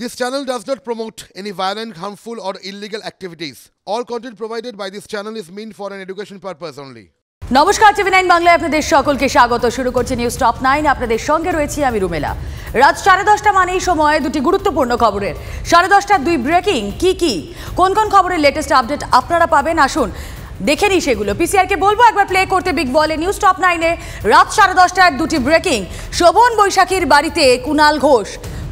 This channel does not promote any violent, harmful, or illegal activities. All content provided by this channel is meant for an education purpose only. নমস্কার, টিভি9 বাংলায় আপনাদের সকলকে স্বাগত। শুরু করছে news top 9। আপনাদের সঙ্গে রয়েছি আমি রুমেলা। রাত 10:30 মানেই সময় দুটি গুরুত্বপূর্ণ খবরের। 10:30টার দুই ব্রেকিং কি কোন কোন খবরের লেটেস্ট আপডেট আপনারা পাবেন, আসুন দেখে নিই সেগুলো। পিসিআরকে বলবো একবার প্লে করতে বিগ বলে। নিউজ টপ 9-এ রাত 10:30টার দুটি ব্রেকিং। শোভন বৈশাখীর বাড়িতে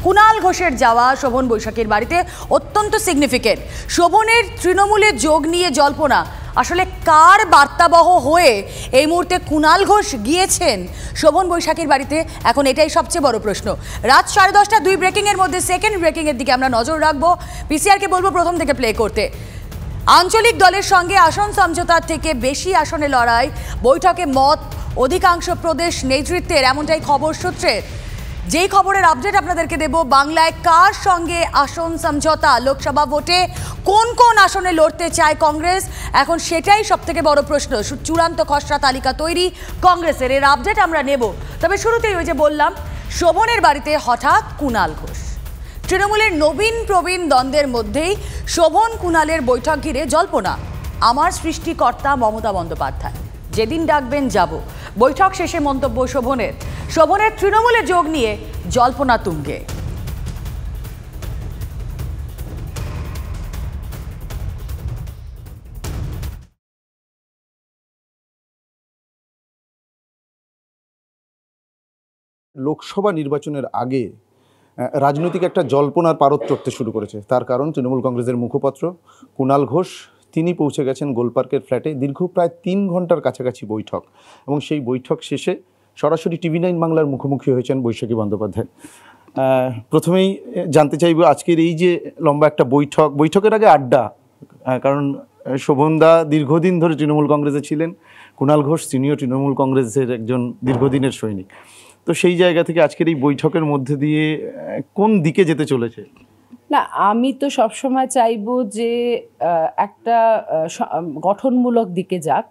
কুণাল ঘোষের যাওয়া শোভন বৈশাখীর বাড়িতে অত্যন্ত সিগনিফিকেন্ট। শোভনের তৃণমূলে যোগ নিয়ে জল্পনা, আসলে কার বার্তাবহ হয়ে এই মুহূর্তে কুণাল ঘোষ গিয়েছেন শোভন বৈশাখীর বাড়িতে, এখন এটাই সবচেয়ে বড় প্রশ্ন। রাত 10:30টা দুই ব্রেকিংয়ের মধ্যে সেকেন্ড ব্রেকিংয়ের দিকে আমরা নজর রাখবো। পিসিআরকে বলবো প্রথম থেকে প্লে করতে। আঞ্চলিক দলের সঙ্গে আসন সমঝোতার থেকে বেশি আসনে লড়াই, বৈঠকে মত অধিকাংশ প্রদেশ নেতৃত্বের, এমনটাই খবর সূত্রে। যেই খবরের আপডেট আপনাদেরকে দেব, বাংলায় কার সঙ্গে আসন সমঝোতা, লোকসভা ভোটে কোন কোন আসনে লড়তে চায় কংগ্রেস, এখন সেটাই সব থেকে বড় প্রশ্ন। চূড়ান্ত খসড়া তালিকা তৈরি কংগ্রেসের, এর আপডেট আমরা নেব। তবে শুরুতেই ওই যে বললাম, শোভনের বাড়িতে হঠাৎ কুণাল ঘোষ। তৃণমূলের নবীন প্রবীণ দ্বন্দ্বের মধ্যেই শোভন কুণালের বৈঠক ঘিরে জল্পনা। আমার সৃষ্টিকর্তা মমতা বন্দ্যোপাধ্যায়, যেদিন ডাকবেন যাব। বৈঠক শেষে মন্তব্য শোভনের তৃণমূলে যোগ নিয়ে জল্পনা তুঙ্গে। লোকসভা নির্বাচনের আগে রাজনৈতিক একটা জল্পনার পারদ চড়তে শুরু করেছে। তার কারণ তৃণমূল কংগ্রেসের মুখপাত্র কুণাল ঘোষ, তিনি পৌঁছে গেছেন গোলপার্কের ফ্ল্যাটে। দীর্ঘ প্রায় 3 ঘন্টার কাছাকাছি বৈঠক, এবং সেই বৈঠক শেষে সরাসরি টিভি9 বাংলার মুখোমুখি হয়েছেন বৈশাখী বন্দ্যোপাধ্যায়। প্রথমেই জানতে চাইব, আজকের এই যে লম্বা একটা বৈঠকের আগে আড্ডা, কারণ শোভনদা দীর্ঘদিন ধরে তৃণমূল কংগ্রেসে ছিলেন, কুণাল ঘোষ তিনিও তৃণমূল কংগ্রেসের একজন দীর্ঘদিনের সৈনিক। তো সেই জায়গা থেকে আজকের এই বৈঠকের মধ্যে দিয়ে কোন দিকে যেতে চলেছে? না, আমি তো সবসময় চাইবো যে একটা গঠনমূলক দিকে যাক,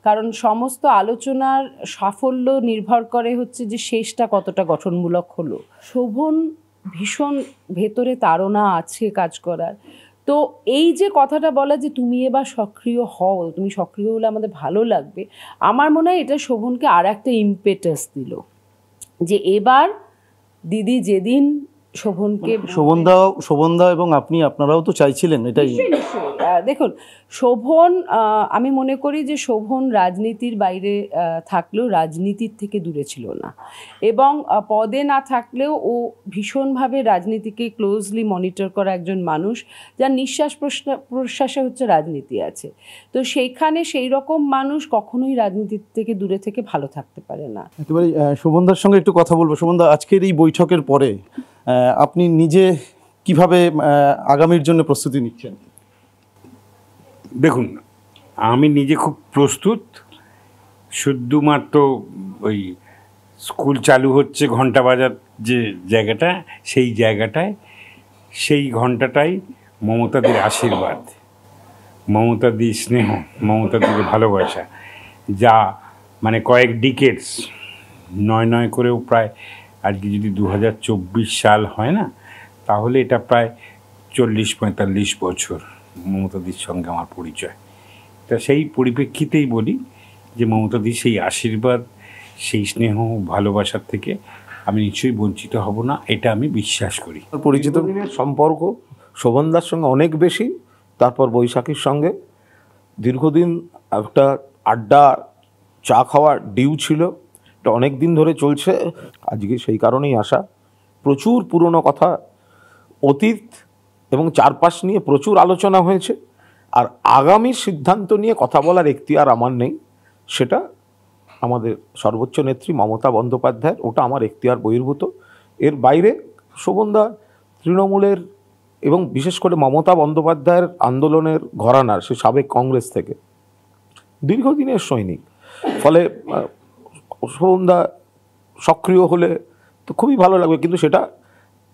কারণ সমস্ত আলোচনার সাফল্য নির্ভর করে হচ্ছে যে শেষটা কতটা গঠনমূলক হলো। শোভন ভীষণ ভেতরে তাড়না আছে কাজ করার। তো এই যে কথাটা বলা যে তুমি এবার সক্রিয় হও, তুমি সক্রিয় হলে আমাদের ভালো লাগবে, আমার মনে হয় এটা শোভনকে আর একটা ইমপেটাস দিল যে এবার দিদি যেদিন শোভনকে শোভনদা এবং আপনারাও তো চাইছিলেন এটাই। দেখুন, শোভন, আমি মনে করি যে শোভন রাজনীতির বাইরে থাকলেও রাজনীতির থেকে দূরে ছিল না, এবং পদে না থাকলেও ও ভীষণভাবে রাজনীতিকে ক্লোজলি মনিটর করা একজন মানুষ, যার নিঃশ্বাস প্রশ্বাসে হচ্ছে রাজনীতি আছে। তো সেইখানে সেই রকম মানুষ কখনোই রাজনীতির থেকে দূরে থেকে ভালো থাকতে পারে না। একেবারে শোভনদার সঙ্গে একটু কথা বলবো। শোভনদা, আজকের এই বৈঠকের পরে আপনি নিজে কিভাবে আগামীর জন্য প্রস্তুতি নিচ্ছেন? দেখুন, আমি নিজে খুব প্রস্তুত। শুধুমাত্র ওই স্কুল চালু হচ্ছে ঘন্টা বাজার যে জায়গাটা, সেই ঘন্টাটাই মমতাদির আশীর্বাদ, মমতাদির স্নেহ, মমতাদির ভালোবাসা, যা মানে কয়েক ডিকেডস নয় করেও প্রায়, আজকে যদি 2024 সাল হয় না, তাহলে এটা প্রায় 40-45 বছর মমতাদির সঙ্গে আমার পরিচয়। তা সেই পরিপ্রেক্ষিতেই বলি যে মমতাদির সেই আশীর্বাদ, সেই স্নেহ ভালোবাসার থেকে আমি নিশ্চয়ই বঞ্চিত হব না, এটা আমি বিশ্বাস করি। পরিচিত দিনের সম্পর্ক শোভনদার সঙ্গে অনেক বেশি, তারপর বৈশাখীর সঙ্গে দীর্ঘদিন একটা আড্ডা চা খাওয়ার ডিউ ছিল, এটা অনেক দিন ধরে চলছে। আজকে সেই কারণেই আসা। প্রচুর পুরনো কথা, অতীত এবং চারপাশ নিয়ে প্রচুর আলোচনা হয়েছে, আর আগামীর সিদ্ধান্ত নিয়ে কথা বলার এখতিয়ার আমার নেই, সেটা আমাদের সর্বোচ্চ নেত্রী মমতা বন্দ্যোপাধ্যায়ের, ওটা আমার এখতিয়ার বহির্ভূত। এর বাইরে শোভনদা তৃণমূলের এবং বিশেষ করে মমতা বন্দ্যোপাধ্যায়ের আন্দোলনের ঘরানার, সে সাবেক কংগ্রেস থেকে দীর্ঘদিনের সৈনিক, ফলে শোভনদা সক্রিয় হলে তো খুবই ভালো লাগবে, কিন্তু সেটা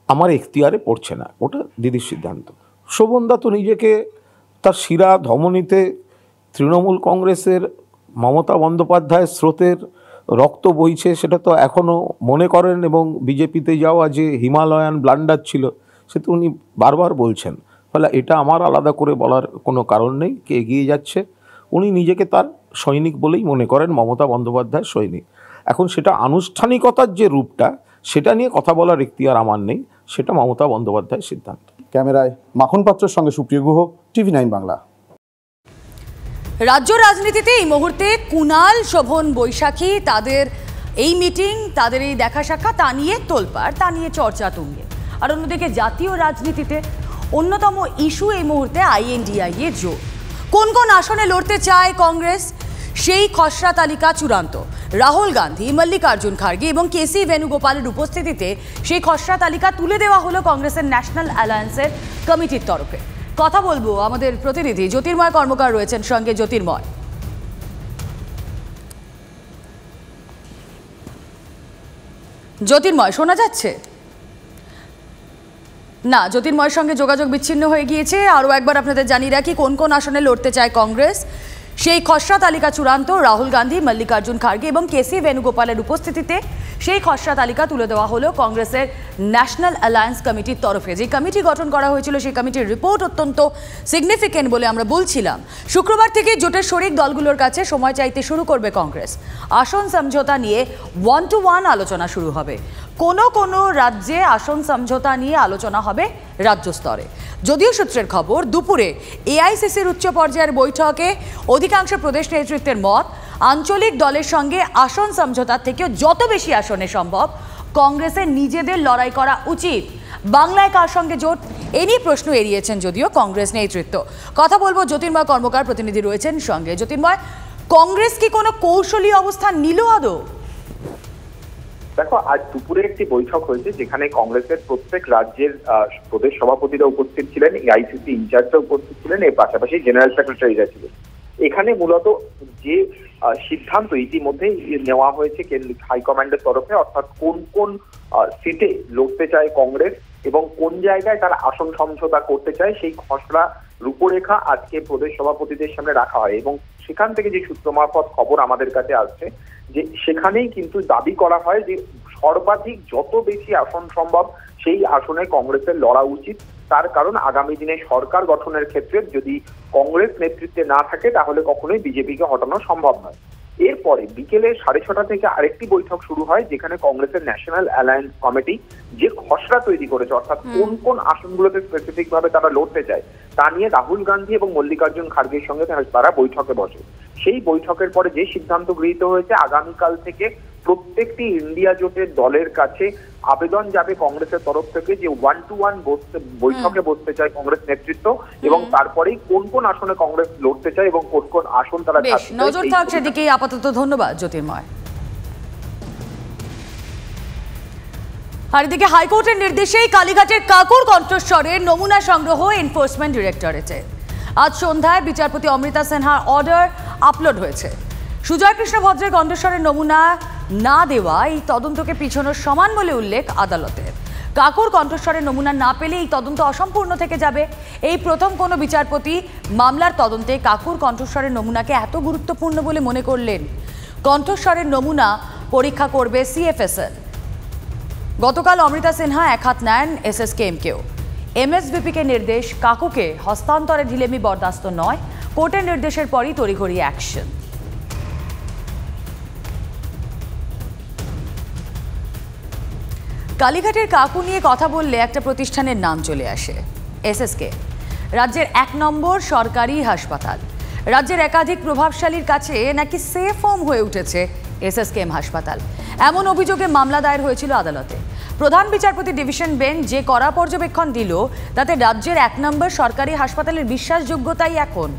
আমার এখতিয়ারে পড়ছে না, ওটা দিদির সিদ্ধান্ত। শোভনদা তো নিজেকে তার শিরা ধমনীতে তৃণমূল কংগ্রেসের মমতা বন্দ্যোপাধ্যায়ের স্রোতের রক্ত বইছে, সেটা তো এখনও মনে করেন, এবং বিজেপিতে যাওয়া যে হিমালয়ান ব্লান্ডার ছিল সে তো উনি বারবার বলছেন। ফলে এটা আমার আলাদা করে বলার কোনো কারণ নেই। কে এগিয়ে যাচ্ছে, উনি নিজেকে তার সৈনিক বলেই মনে করেন, মমতা বন্দ্যোপাধ্যায়ের সৈনিক। এখন সেটা আনুষ্ঠানিকতার যে রূপটা, সেটা নিয়ে কথা বলার এখতিয়ার আমার নেই, সেটা মমতা বন্দ্যোপাধ্যায়ের সিদ্ধান্ত। ক্যামেরায় মাখন পাত্রের সঙ্গে সুপ্রিয় গুহ, TV9 বাংলা। রাজ্য রাজনীতিতে এই মুহূর্তে কুণাল, শোভন, বৈশাখী, তাদের এই মিটিং, তাদের এই দেখা সাক্ষাৎ, তা নিয়ে তোলপাড়, তা নিয়ে চর্চা তুঙ্গে। আর অন্যদিকে জাতীয় রাজনীতিতে অন্যতম ইস্যু এই মুহূর্তে INDIA এর জোট। কোন কোন আসনে লড়তে চায় কংগ্রেস, সেই খসড়া তালিকা চূড়ান্ত। রাহুল গান্ধী, মল্লিকার্জুন খার্গে এবং KC বেণুগোপালের উপস্থিতিতে সেই খসড়া তালিকা তুলে দেওয়া হলো কংগ্রেসের ন্যাশনাল অ্যালায়েন্সের কমিটির তরফে। কথা বলবো, আমাদের প্রতিনিধি জ্যোতির্ময় কর্মকার রয়েছেন সঙ্গে। জ্যোতির্ময়, শোনা যাচ্ছে না? জ্যোতির্ময়ের সঙ্গে যোগাযোগ বিচ্ছিন্ন হয়ে গিয়েছে। আরও একবার আপনাদের জানিয়ে রাখি, কোন কোন আসনে লড়তে চায় কংগ্রেস, সেই খসড়া তালিকা চূড়ান্ত। রাহুল গান্ধী, মল্লিকার্জুন খার্গে এবং KC বেণুগোপালের উপস্থিতিতে সেই খসড়া তালিকা তুলে দেওয়া হলো কংগ্রেসের ন্যাশনাল অ্যালায়েন্স কমিটির তরফে। যে কমিটি গঠন করা হয়েছিল, সেই কমিটির রিপোর্ট অত্যন্ত সিগনিফিকেন্ট বলে আমরা বলছিলাম। শুক্রবার থেকে জোটের শরিক দলগুলোর কাছে সময় চাইতে শুরু করবে কংগ্রেস। আসন সমঝোতা নিয়ে 1-to-1 আলোচনা শুরু হবে। কোনো রাজ্যে আসন সমঝোতা নিয়ে আলোচনা হবে রাজ্য স্তরে। যদিও সূত্রের খবর, দুপুরে AICCর উচ্চ পর্যায়ের বৈঠকে অধিকাংশ প্রদেশ নেতৃত্বের মত, আঞ্চলিক দলের সঙ্গে আসন সমঝোতার থেকেও যত বেশি আসনে সম্ভব কংগ্রেসের নিজেদের লড়াই করা উচিত। বাংলায় কার সঙ্গে জোট, এ নিয়ে প্রশ্ন এড়িয়েছেন যদিও কংগ্রেস নেতৃত্ব। কথা বলবো, জ্যোতির্ময় কর্মকার প্রতিনিধি রয়েছেন সঙ্গে। জ্যোতির্ময়, কংগ্রেস কি কোনো কৌশলী অবস্থান নিল আদৌ? দেখো, আজ দুপুরে একটি বৈঠক হয়েছে যেখানে কংগ্রেসের প্রত্যেক রাজ্যের প্রদেশ সভাপতিরা উপস্থিত ছিলেন, AICC ইনচার্জরা উপস্থিত ছিলেন, এর পাশাপাশি জেনারেল সেক্রেটারিরা ছিলেন। এখানে মূলত যে সিদ্ধান্ত ইতিমধ্যেই নেওয়া হয়েছে হাইকমান্ডের তরফে, অর্থাৎ কোন কোন সিটে লড়তে চায় কংগ্রেস এবং কোন জায়গায় তারা আসন সমঝোতা করতে চায়, সেই খসড়া রূপরেখা আজকে প্রদেশ সভাপতিদের সামনে রাখা হয়। এবং সেখান থেকে যে সূত্র মারফত খবর আমাদের কাছে আসছে, যে সেখানেই কিন্তু দাবি করা হয় যে সর্বাধিক যত বেশি আসন সম্ভব সেই আসনে কংগ্রেসের লড়া উচিত। তার কারণ, আগামী দিনে সরকার গঠনের ক্ষেত্রে যদি কংগ্রেস নেতৃত্বে না থাকে তাহলে কখনোই বিজেপিকে হটানো সম্ভব নয়। এরপরে বিকেলে 6:30 থেকে আরেকটি বৈঠক শুরু হয়, যেখানে কংগ্রেসের ন্যাশনাল অ্যালায়েন্স কমিটি যে খসড়া তৈরি করেছে, অর্থাৎ কোন কোন আসনগুলোতে স্পেসিফিক ভাবে তারা লড়তে চায়, তা নিয়ে রাহুল গান্ধী এবং মল্লিকার্জুন খার্গের সঙ্গে তারা বৈঠকে বসে। সেই বৈঠকের পরে যে সিদ্ধান্ত গৃহীত হয়েছে, আগামীকাল থেকে প্রত্যেকটি ইন্ডিয়া জোটের দলের কাছে আবেদন যাবে কংগ্রেসের তরফ থেকে যে 1-to-1 বৈঠকে বসতে চায় কংগ্রেস নেতৃত্ব, এবং তারপরেই কোন কোন আসনে কংগ্রেস লড়তে চায় এবং কোন কোন আসন তারা নজর থাক সেদিকেই। আপাতত ধন্যবাদ জ্যোতির্ময়। আর এদিকে হাইকোর্টের নির্দেশেই কালীঘাটের কাকুর কণ্ঠস্বরের নমুনা সংগ্রহ এনফোর্সমেন্ট ডিরেক্টরেটে। আজ সন্ধ্যায় বিচারপতি অমৃতা সিনহার অর্ডার আপলোড হয়েছে। সুজয় কৃষ্ণ ভদ্রের কণ্ঠস্বরের নমুনা না দেওয়া এই তদন্তকে পিছনোর সমান বলে উল্লেখ আদালতের। কাকুর কণ্ঠস্বরের নমুনা না পেলে এই তদন্ত অসম্পূর্ণ থেকে যাবে। এই প্রথম কোনো বিচারপতি মামলার তদন্তে কাকুর কণ্ঠস্বরের নমুনাকে এত গুরুত্বপূর্ণ বলে মনে করলেন। কণ্ঠস্বরের নমুনা পরীক্ষা করবে CFSL। গতকাল অমৃতা সিনহা এক হাত নেন SSKMকেও। MSVPকে নির্দেশ, কাকুকে হস্তান্তরে ঢিলেমি বরদাস্ত নয়। কোর্টের নির্দেশের পরই তড়িঘড়ি অ্যাকশন। কালীঘাটের কাকু নিয়ে কথা বললে একটা প্রতিষ্ঠানের নাম চলে আসে, SSK। রাজ্যের 1 নম্বর সরকারি হাসপাতাল। রাজ্যের একাধিক প্রভাবশালীর কাছে নাকি সেফ হোম হয়ে উঠেছে SSKM হাসপাতাল। এমন অভিযোগে মামলা দায়ের হয়েছিল আদালতে। প্রধান বিচারপতি ডিভিশন বেঞ্চ যে কড়া পর্যবেক্ষণ দিল, তাতে রাজ্যের 1 নম্বর সরকারি হাসপাতালের বিশ্বাসযোগ্যতাই এখন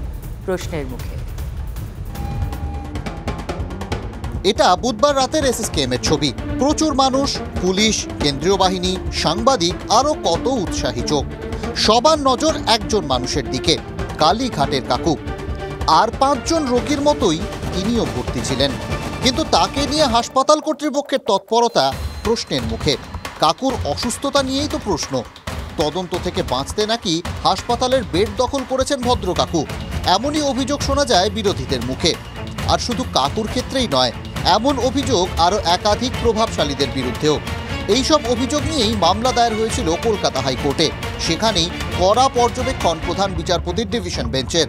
প্রশ্নের মুখে। এটা বুধবার রাতের SSKM এর ছবি। প্রচুর মানুষ, পুলিশ, কেন্দ্রীয় বাহিনী, সাংবাদিক, আরও কত উৎসাহী চোখ। সবার নজর একজন মানুষের দিকে, কালীঘাটের কাকু। আর 5 জন রোগীর মতোই তিনিও ভর্তি ছিলেন, কিন্তু তাকে নিয়ে হাসপাতাল কর্তৃপক্ষের তৎপরতা প্রশ্নের মুখে। কাকুর অসুস্থতা নিয়েই তো প্রশ্ন। তদন্ত থেকে বাঁচতে নাকি হাসপাতালের বেড দখল করেছেন ভদ্র কাকু, এমনই অভিযোগ শোনা যায় বিরোধীদের মুখে। আর শুধু কাকুর ক্ষেত্রেই নয়, এমন অভিযোগ আরও একাধিক প্রভাবশালীদের বিরুদ্ধেও। এইসব অভিযোগ নিয়েই মামলা দায়ের হয়েছিল কলকাতা হাইকোর্টে। সেখানেই কড়া পর্যবেক্ষণ প্রধান বিচারপতির ডিভিশন বেঞ্চের।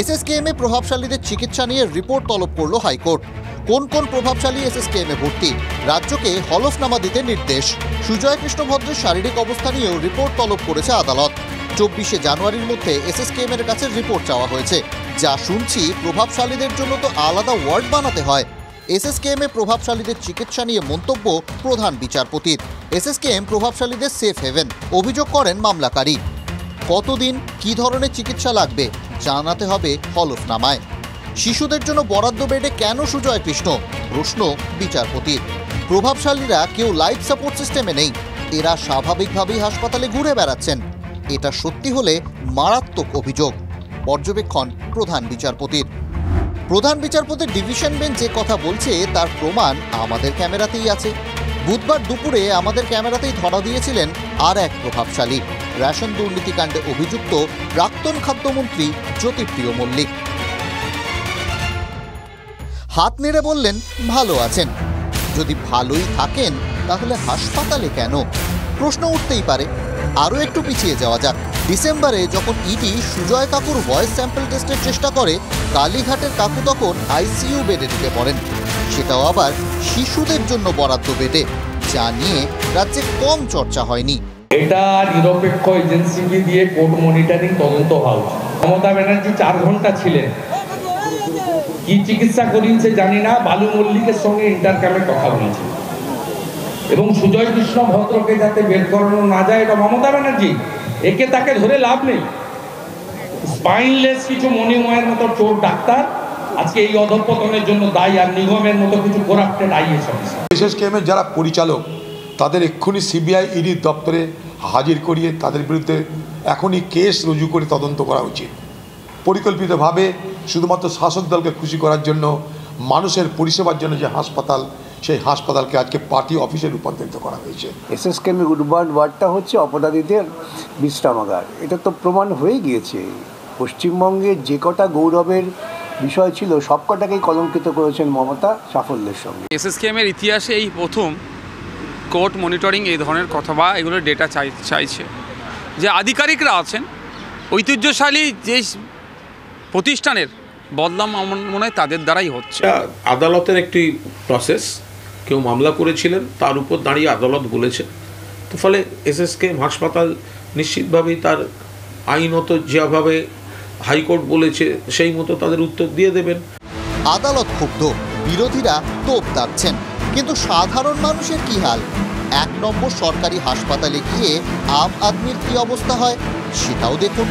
এসএসকেএমে প্রভাবশালীদের চিকিৎসা নিয়ে রিপোর্ট তলব করল হাইকোর্ট। কোন কোন প্রভাবশালী এসএসকেএমে ভর্তি, রাজ্যকে হলফনামা দিতে নির্দেশ। সুজয় কৃষ্ণ ভদ্রের শারীরিক অবস্থা নিয়েও রিপোর্ট তলব করেছে আদালত। 24শে জানুয়ারির মধ্যে এসএসকেএমের কাছে রিপোর্ট চাওয়া হয়েছে। যা শুনছি প্রভাবশালীদের জন্য তো আলাদা ওয়ার্ড বানাতে হয়। এসএসকেএমে প্রভাবশালীদের চিকিৎসা নিয়ে মন্তব্য প্রধান বিচারপতির। এসএসকেএম প্রভাবশালীদের সেফ হেভেন, অভিযোগ করেন মামলাকারী। কতদিন কী ধরনের চিকিৎসা লাগবে জানাতে হবে হলফনামায়। শিশুদের জন্য বরাদ্দ বেডে কেন সুজয় কৃষ্ণ, প্রশ্ন বিচারপতির। প্রভাবশালীরা কেউ লাইফ সাপোর্ট সিস্টেমে নেই, এরা স্বাভাবিকভাবেই হাসপাতালে ঘুরে বেড়াচ্ছেন। এটা সত্যি হলে মারাত্মক অভিযোগ, পর্যবেক্ষণ প্রধান বিচারপতির। প্রধান বিচারপতির ডিভিশন বেঞ্চ যে কথা বলছে তার প্রমাণ আমাদের ক্যামেরাতেই আছে। বুধবার দুপুরে আমাদের ক্যামেরাতেই ধরা দিয়েছিলেন আর এক প্রভাবশালী, রেশন দুর্নীতিকাণ্ডে অভিযুক্ত প্রাক্তন খাদ্যমন্ত্রী জ্যোতিপ্রিয় মল্লিক। হাত নেড়ে বললেন ভালো আছেন। যদি ভালোই থাকেন তাহলে হাসপাতালে কেন, প্রশ্ন উঠতেই পারে। আরও একটু পিছিয়ে যাওয়া যাক। ডিসেম্বরে যখন ইডি সুজয় কাকুর ভয়েস স্যাম্পল টেস্টের চেষ্টা করে, কালীঘাটের কাকু তখন আইসিইউ বেডে ঢুকে পড়েন, সেটাও আবার শিশুদের জন্য বরাদ্দ বেডে, যা নিয়ে রাজ্যে কম চর্চা হয়নি। এটা নিরপেক্ষ এজেন্সি দিয়ে কোর্ট মনিটরিং তদন্ত হওয়া উচিত। মমতা ব্যানার্জি 4 ঘন্টা ছিলেন, কি চিকিৎসা করিয়েছে জানি না, বালু মল্লিকের সঙ্গে ইন্টারক্যামে কথা বলেছে এবং সুজয় কৃষ্ণ ভদ্রকে যাতে বের করানো না যায় এটা মমতা ব্যানার্জি, একে তাকে ধরে লাভ নেই। স্পাইনলেস কিছু মণিময়ের মতো চোর ডাক্তার আজকে এই অধঃপতনের জন্য দায়ী, আর নিগমের মতো কিছু করাপ্টেড আইএস অফিসার। এসএসকেএমের যারা পরিচালক তাদের এক্ষুনি সিবিআই ইডির দপ্তরে হাজির করিয়ে তাদের বিরুদ্ধে এখনই কেস রুজু করে তদন্ত করা উচিত। পরিকল্পিতভাবে শুধুমাত্র শাসক দলকে খুশি করার জন্য, মানুষের পরিষেবার জন্য যে হাসপাতাল, সেই হাসপাতালকে আজকে পার্টি অফিসে রূপান্তরিত করা হয়েছে। এসএসকেএমের উডবার্ড ওয়ার্ডটা হচ্ছে অপরাধীদের বিশ্রামাগার, এটা তো প্রমাণ হয়ে গিয়েছে। পশ্চিমবঙ্গে যে কটা গৌরবের বিষয় ছিল সব কটাকেই কলঙ্কিত করেছেন মমতা সাফল্যের সঙ্গে। এসএসকেএমের ইতিহাসে এই প্রথম কোর্ট মনিটরিং এই ধরনের কথা বা এগুলোর ডেটা চাইছে। যে আধিকারিকরা আছেন, ঐতিহ্যশালী যে প্রতিষ্ঠানের বদনাম আমার মনে হয় তাদের দ্বারাই হচ্ছে। আদালতের একটি প্রসেস, কেউ মামলা করেছিলেন তার উপর দাঁড়িয়ে আদালত বলেছে, তো ফলে এসএসকেএম হাসপাতাল নিশ্চিতভাবেই তার আইনত যেভাবে হাইকোর্ট বলেছে সেই মতো তাদের উত্তর দিয়ে দেবেন। আদালত ক্ষুব্ধ, বিরোধীরা তোপ দাগছেন, কিন্তু সাধারণ মানুষের কি হাল? 1 নম্বর সরকারি হাসপাতালে গিয়ে আম আদমির কি অবস্থা হয় সেটাও দেখুন।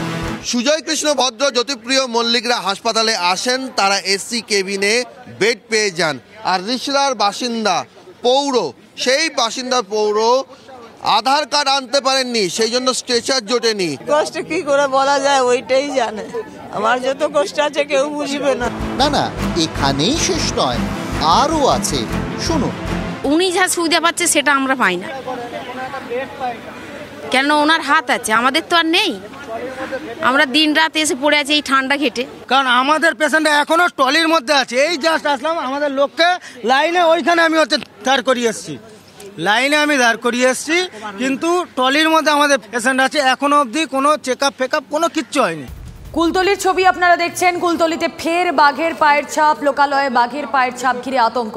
সুজয় কৃষ্ণ ভদ্র, জ্যোতিপ্রিয় মল্লিকরা হাসপাতালে আসেন, তারা এসি কেবিনে বেড পেয়ে যান। আর রিশলার বাসিন্দা পৌর, সেই বাসিন্দা পৌর আধার কার্ড আনতে পারেননি, সেই জন্য স্ট্রেচার জোটেনি। কষ্ট কি করে বলা যায় ওইটাই জানে, আমার যত কষ্ট আছে কেউ বুঝবে না। না না, এখানেই শেষ নয়, আরও আছে, শুনুন। উনি যা সুবিধা পাচ্ছে সেটা আমরা পাই না, কেন ওনার হাত আছে, আমাদের তো আর নেই। আমরা দিন রাত এসে পড়ে আছি এই ঠান্ডা ঘেটে, কারণ আমাদের পেশেন্ট এখনো ট্রলির মধ্যে আছে। এই জাস্ট আসলাম, আমাদের লোককে লাইনে ওইখানে আমি দাঁড় করিয়ে এসেছি, কিন্তু ট্রলির মধ্যে আমাদের পেশেন্ট আছে, এখনো অবধি কোনো চেক আপ ফেক আপ কোনো কিচ্ছু হয়নি। কুলতলির ছবি আপনারা দেখছেন। কুলতলিতে ফের বাঘের পায়ের ছাপ, লোকালয়ে বাঘের পায়ের ছাপ ঘিরে আতঙ্ক।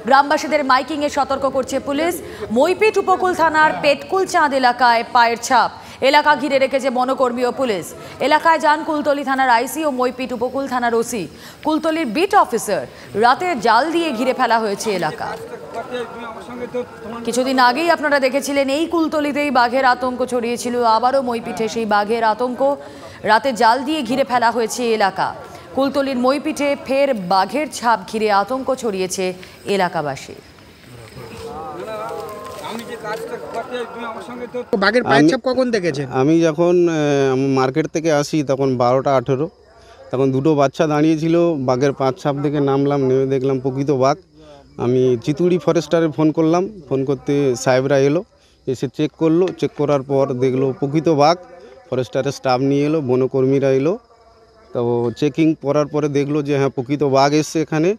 গ্রামবাসীদের মাইকিংয়ে সতর্ক করছে পুলিশ। মইপিট উপকূল থানার পেটকুল চাঁদ এলাকায় পায়ের ছাপ, এলাকা ঘিরে রেখেছে বনকর্মী ও পুলিশ। এলাকায় যান কুলতলি থানার আইসি ও মইপিট উপকূল থানার ওসি। কুলতলির beat officer. রাতে জাল দিয়ে ঘিরে ফেলা হয়েছে এলাকা। কিছুদিন আগেই আপনারা দেখেছিলেন এই কুলতলিতেই বাঘের আতঙ্ক ছড়িয়েছিল, আবারও মইপিঠে সেই বাঘের আতঙ্ক। রাতে জাল দিয়ে ঘিরে ফেলা হয়েছে এলাকা। কুলতলির মইপিঠে ফের বাঘের ছাপ ঘিরে আতঙ্ক ছড়িয়েছে এলাকাবাসী। বাঘের পায়ের ছাপ কখন দেখেছেন? আমি যখন মার্কেট থেকে আসি তখন 12টা 18, তখন দুটো বাচ্চা দাঁড়িয়েছিল, বাঘের পায়ের ছাপ দেখে নামলাম, নেমে দেখলাম প্রকৃত বাঘ। আমি চিতুড়ি ফরেস্টারে ফোন করলাম, ফোন করতে সাহেবরা এলো, এসে চেক করলো, চেক করার পর দেখলো প্রকৃত বাঘ। ফরেস্টারের স্টাফ নিয়ে এলো, বনকর্মীরা এলো, তো চেকিং করার পরে দেখলো যে হ্যাঁ প্রকৃত বাঘ এসছে এখানে।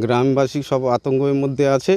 গ্রামবাসী সব আতঙ্কের মধ্যে আছে।